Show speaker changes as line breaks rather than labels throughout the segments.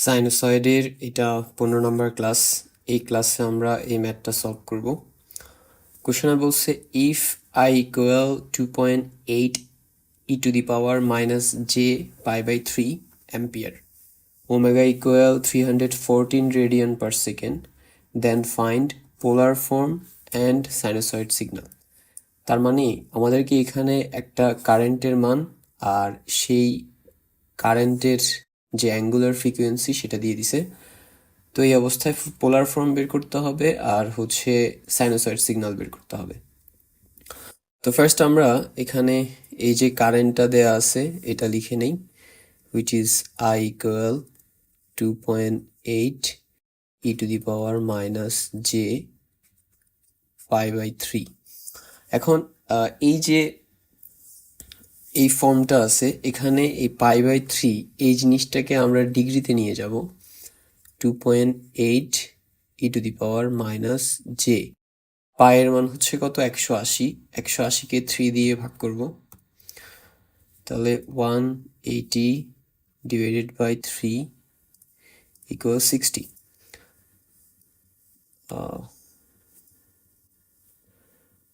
সাইনোসয়েডের এটা 15 নম্বর ক্লাস। এই ক্লাসে আমরা এই ম্যাথটা সলভ করব। কোশ্চেনে বলছে if I equal 2.8 e to the power minus j pi by 3 ampere, omega equal 314 radian per second, then find polar form and sinusoid signal। তার মানে আমাদেরকে এখানে একটা কারেন্টের মান আর সেই কারেন্টের যে অ্যাঙ্গুলার ফ্রিকোয়েন্সি সেটা দিয়ে দিছে। তো এই অবস্থায় পোলার ফর্ম বের করতে হবে আর হচ্ছে সাইনোসয়েড সিগন্যাল বের করতে হবে। তো ফার্স্ট আমরা এখানে এই যে কারেন্টটা দেয়া আছে এটা লিখে নেই, which is I equal 2.8 e to the power minus j pi by 3। এখন এই যে এই ফর্মটা আছে এখানে এই পাই বাই 3 এই জিনিসটাকে আমরা ডিগ্রিতে নিয়ে যাব। 2.8 e to the power minus j, পায়ের মান হচ্ছে কত 180, 180কে 3 দিয়ে ভাগ করব, তাহলে 180 divided by 3 equals 60।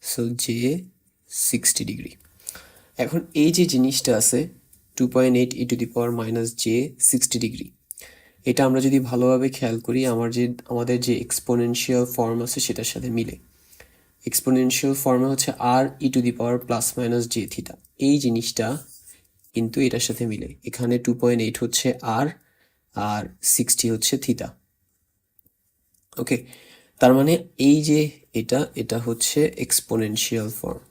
So j 60 degree. এখন এই যে জিনিসটা আছে 2.8 e to the power minus j 60 degree, এটা আমরা যদি ভালোভাবে খেয়াল করি আমাদের যে এক্সপোনেনশিয়াল ফর্ম আছে সেটার সাথে মিলে। এক্সপোনেনশিয়াল ফর্মে হচ্ছে R E to the power plus minus J theta, এই জিনিসটা কিন্তু এটার সাথে মিলে। এখানে 2.8 হচ্ছে আর 60 হচ্ছে থিটা। ওকে, তার মানে এই যে এটা হচ্ছে exponential form.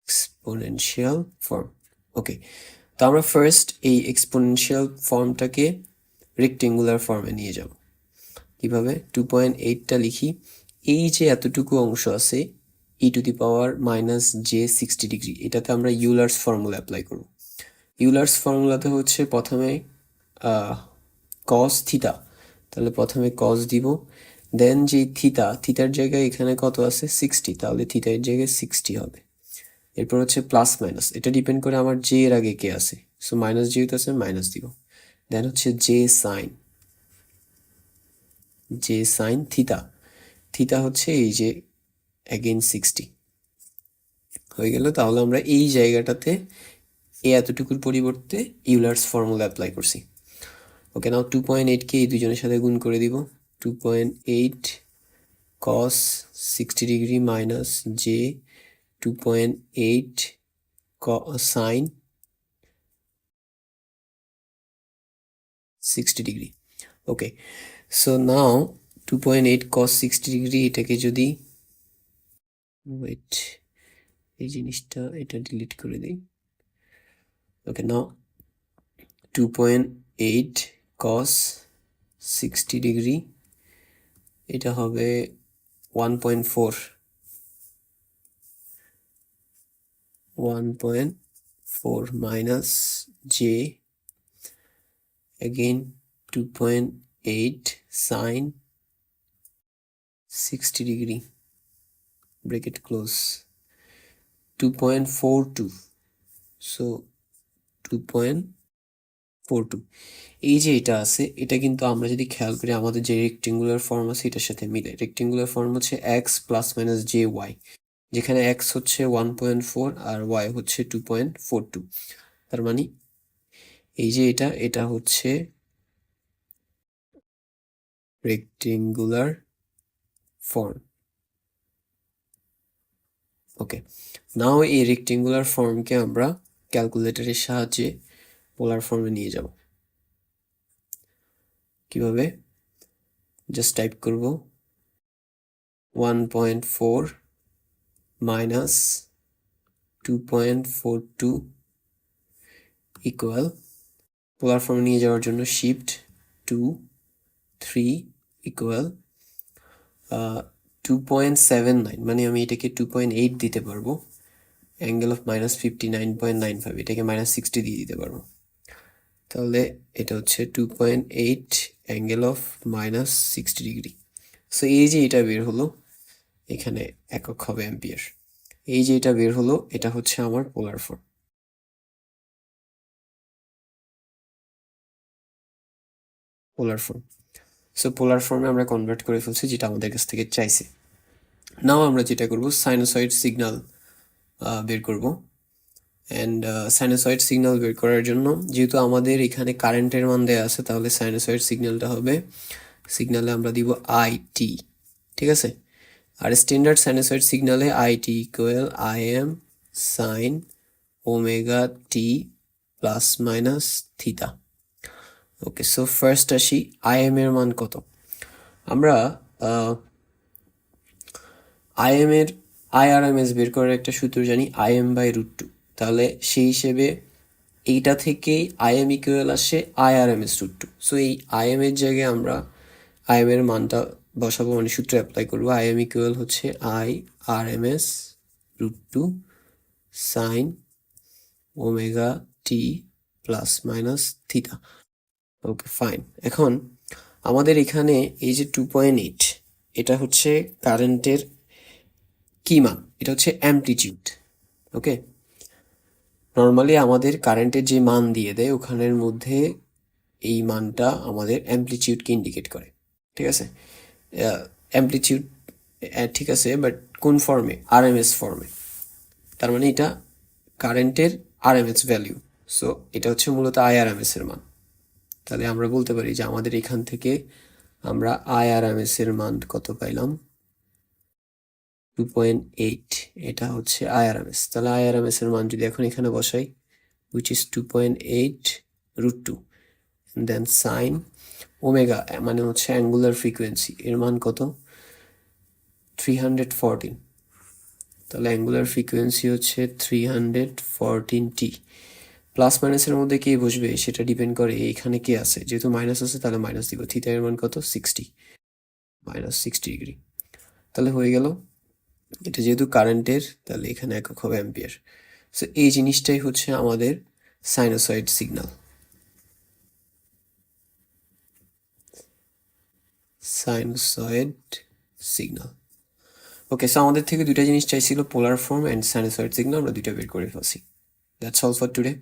Exponential form. Okay, তো আমরা ফার্স্ট এই এক্সপোনেনশিয়াল ফর্মটাকে রেক্টেঙ্গুলার ফর্মে নিয়ে যাব। কিভাবে? 2.8টা লিখি, এই যে এতটুকু অংশ আছে E to the power minus J 60 degree, এটাতে আমরা ইউলার্স ফর্মুলা অ্যাপ্লাই করব। ইউলার্স ফর্মুলাতে হচ্ছে প্রথমে কস থিটা, তাহলে প্রথমে কস দিব, দেন যে থিটার জায়গায় এখানে কত আছে 60, তাহলে থিটার জায়গায় 60 হবে। এরপর হচ্ছে প্লাস মাইনাস, এটা ডিপেন্ড করে আমার জে এর আগে কে আছে, সো মাইনাস যেহেতু আছে মাইনাস দিব। দেন হচ্ছে জে সাইন থিটা হচ্ছে এই যে অ্যাগেন 60 হয়ে গেল। তাহলে আমরা এই জায়গাটাতে এতটুকুর পরিবর্তে ইউলার্স ফর্মুলা অ্যাপ্লাই করছি। ওকে, নাও 2.8কে এই দুজনের সাথে গুণ করে দিব। 2.8 cos 60 degree minus J 2.8 sine 60 degree. Okay, so now 2.8 cos 60 degree, এটাকে যদি ওয়েট এই জিনিসটা এটা ডিলিট করে দিই। ওকে, নাও 2.8 cos 60 ডিগ্রি, এটা হবে 1.4 minus J again 2.8 sin 60 degree bracket close 2.42, so 2.42। এই যে এটা আছে এটা কিন্তু আমরা যদি খেয়াল করি আমাদের যে রেক্টেঙ্গুলার ফর্ম আছে এটার সাথে মিলে। রেক্টেঙ্গুলার ফর্ম হচ্ছে x plus minus j y, যেখানে এক্স হচ্ছে 1.4 আর ওয়াই হচ্ছে 2.42। তার মানে এই যে এটা হচ্ছে রেক্টেঙ্গুলার ফর্ম। ওকে, নাও এই রেক্টেঙ্গুলার ফর্মকে আমরা ক্যালকুলেটরের সাহায্যে পোলার ফর্মে নিয়ে যাব। কিভাবে? জাস্ট টাইপ করব 1.4 মাইনাস 2.42 ইকুয়াল, পোলার ফর্মে নিয়ে যাওয়ার জন্য শিফট 2 3 ইকুয়াল 2.79, মানে আমি এটাকে 2.8 দিতে পারবো, অ্যাঙ্গেল অফ মাইনাস 59.95, এটাকে মাইনাস 60 দিয়ে দিতে পারবো। তাহলে এটা হচ্ছে 2.8 angle of minus 60 degree. So এই যে এটা বের হলো, এখানে একক হবে অ্যাম্পিয়ার। এই যে এটা বের হলো, এটা হচ্ছে আমার polar form. Polar form. So polar ফর্মে আমরা কনভার্ট করে ফেলছি, যেটা আমাদের কাছ থেকে চাইছে। নাও আমরা যেটা করব, সাইনোসয়েড সিগন্যাল বের করব। অ্যান্ড সাইনোসয়েড সিগন্যাল বের করার জন্য, যেহেতু আমাদের এখানে কারেন্টের মান দেওয়া আছে, তাহলে সাইনোসয়েড সিগন্যালটা হবে, সিগন্যালে আমরা দিব আইটি, ঠিক আছে? আর স্ট্যান্ডার্ড সাইনোসয়েড সিগন্যালে IT equal I M sine omega T plus minus theta. Okay, so first আসি, আই এম এর মান কত? আমরা আই এম এর আইআরএমএস বের করার একটা সূত্র জানি, আই এম বাই √2। তাহলে সেই হিসেবে এইটা থেকে আই এম ইকুয়াল আসে আইআরএমএস √2। সো এই আই এম এর জায়গায় আমরা আই এম এর মানটা বসাবো, মানে সূত্র অ্যাপ্লাই করবো। আই এম ইকুয়াল হচ্ছে IRMS √2 sine omega T plus minus theta. Okay fine. এখন আমাদের এখানে এই যে 2.8, এটা হচ্ছে কারেন্টের কি মান? এটা হচ্ছে অ্যামপ্লিটিউড। ওকে, নর্মালি আমাদের কারেন্টের যে মান দিয়ে দেয়, ওখানের মধ্যে এই মানটা আমাদের অ্যামপ্লিটিউডকে ইন্ডিকেট করে, ঠিক আছে? অ্যামপ্লিটিউড ঠিক আছে, বাট কোন ফর্মে? আরএমএস ফর্মে। তার মানে এটা কারেন্টের আরএমএস ভ্যালিউ। সো এটা হচ্ছে মূলত আইআরএমএস এর মান। তাহলে আমরা বলতে পারি যে আমাদের এখান থেকে আমরা আইআরএমএস এর মান কত পাইলাম? 2.8। এটা হচ্ছে আইআরএমএস। তাহলে আইআরএমএস এর মান যদি এখন এখানে বসাই, which is 2.8 √2, and then sin omega মানে হচ্ছে অ্যাঙ্গুলার ফ্রিকোয়েন্সি, এর মান কত? 314। তাহলে অ্যাঙ্গুলার ফ্রিকোয়েন্সি হচ্ছে 314t। প্লাস মাইনাসের মধ্যে কে বসবে সেটা ডিপেন্ড করে এখানে কে আছে। যেহেতু মাইনাস আছে তাহলে মাইনাস দিব। থিটা এর মান কত? 60, -60°। তাহলে হয়ে গেল, এটা যেহেতু কারেন্টের, তাহলে এখানে একক হবে অ্যাম্পিয়ার। সো এই জিনিসটাই হচ্ছে আমাদের sinusoid signal. Sinusoid signal. Okay, so আমাদের থেকে দুইটা জিনিস চাইছিল, polar form and sinusoid signal. আমরা দুইটা বের করে ফেলছি। That's all for today.